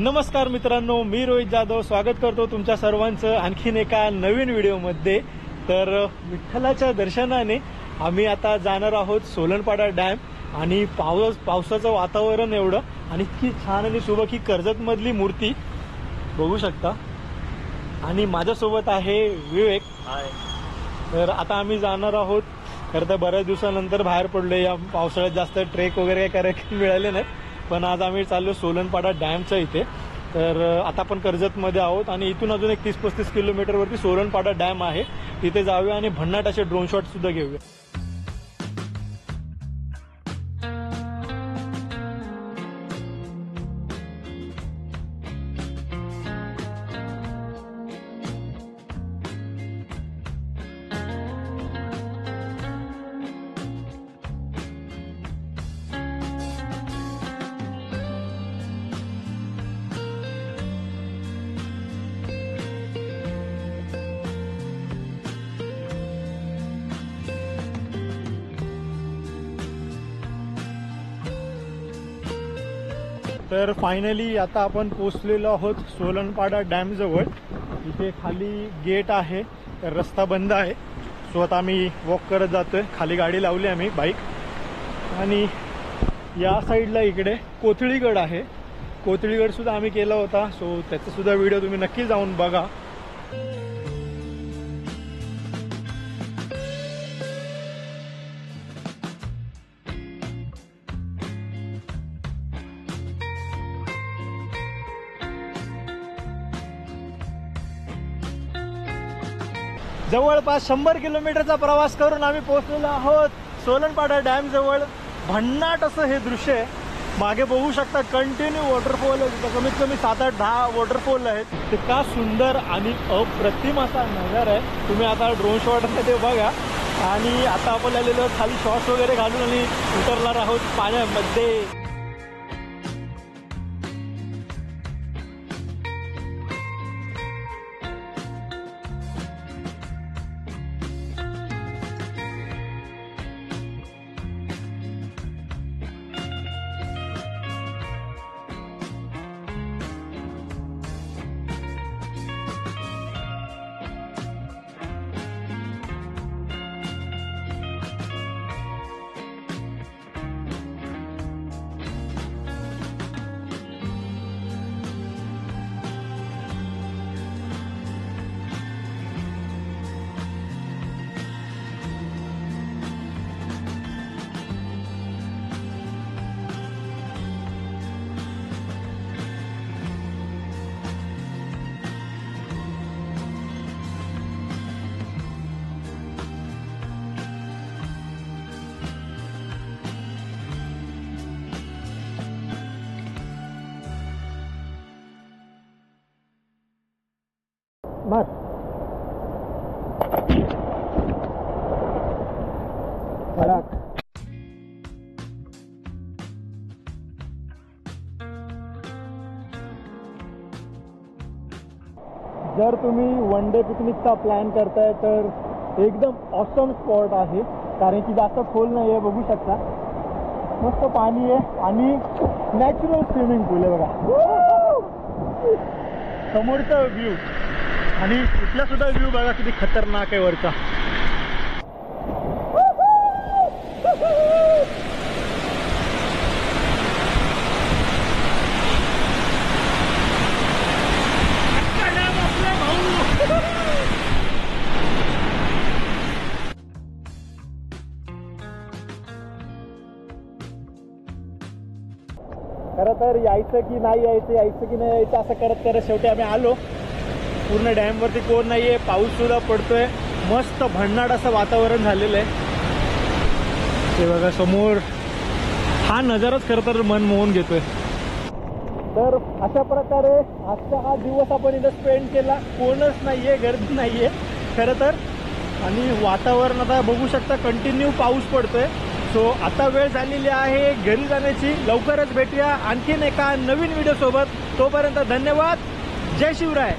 नमस्कार मित्रांनो, मी रोहित जाधव स्वागत करतो तुमच्या सर्वांचं आणखीन एका नवीन व्हिडिओमध्ये। तर विठ्ठलाच्या दर्शनाने आम्ही आता जाणार आहोत सोलनपाडा डॅम आणि पावसाचं वातावरण एवढं आणि इतकी छान आणि सुबक ही कर्जतमधली मूर्ती बघू शकता। आणि माझ्यासोबत आहे विवेक। तर आता आम्ही जाणार आहोत। खरं तर बऱ्याच दिवसानंतर बाहेर पडलो, या पावसाळ्यात जास्त ट्रेक वगैरे करायला मिळाले नाही, पण आज आम्ही चाललो सोलनपाडा डॅमच्या इथे। तर आता आपण कर्जतमध्ये आहोत आणि इथून अजून एक 30-35 किलोमीटरवरती सोलनपाडा डॅम आहे, तिथे जाऊया आणि भन्नाट असे ड्रोन शॉट सुद्धा घेऊया। तर फायनली आता आपण पोहोचलेलो आहोत सोलनपाडा डॅम जवळ। इथे खाली गेट आहे, तर रस्ता बंद आहे, सो आता आम्ही वॉक करत जातोय। खाली गाडी लावली आम्ही बाईक, आणि या साईडला इकडे कोथळीगड आहे। कोथळीगड सुद्धा आम्ही केला होता, सो त्याचा सुद्धा व्हिडिओ तुम्ही नक्की जाऊन बघा। जवळपास 100 किलोमीटरचा प्रवास करून आम्ही पोहोचलेलो आहोत सोलनपाडा डॅम जवळ। भन्नाट असं हे दृश्य आहे, मागे बघू शकता कंटिन्यू वॉटरफॉल आहे, कमीत कमी 7-8-10 वॉटरफॉल आहेत। ते का सुंदर आणि अप्रतिम असा नजारा आहे, तुम्ही आता ड्रोन शॉट मध्ये बघा। आणि आता आपण आलेलो खाली शॉट्स वगैरे घालून आणि उतरणार आहोत पाण्यामध्ये। मार धडक। जर तुम्ही वन डे पिकनिकचा प्लॅन करताय तर एकदम ऑसम स्पॉट आहे, कारण की जास्त खोल नाही आहे, बघू शकता मस्त पाणी आहे आणि नॅचरल स्विमिंग पूल आहे बघा। समोरचा व्ह्यू आणि इथला सुद्धा व्ह्यू बघा किती खतरनाक आहे वरचा। खरं तर यायचं की नाही यायचं, यायचं की नाही यायचं असं करत करत शेवटी आम्ही आलो। पूर्ण डॅमवरती कोण नाहीये, पाऊस सुद्धा पडतोय, मस्त भन्नाट असं वातावरण झालेलं आहे। ते बघा समोर, हा नजाराच खरं तर मन मोहून घेतोय। तर अशा प्रकारे आजचा हा दिवस आपण इथं स्पेंड केला, कोणच नाहीये, गर्दी नाहीये खरं तर। आणि वातावरण आता बघू शकता कंटिन्यू पाऊस पडतोय। सो आता वेळ झालेली आहे घरी जाण्याची। लवकरच भेटूया आणखीन एका नवीन व्हिडिओ सोबत, तोपर्यंत धन्यवाद। जय शिवराय।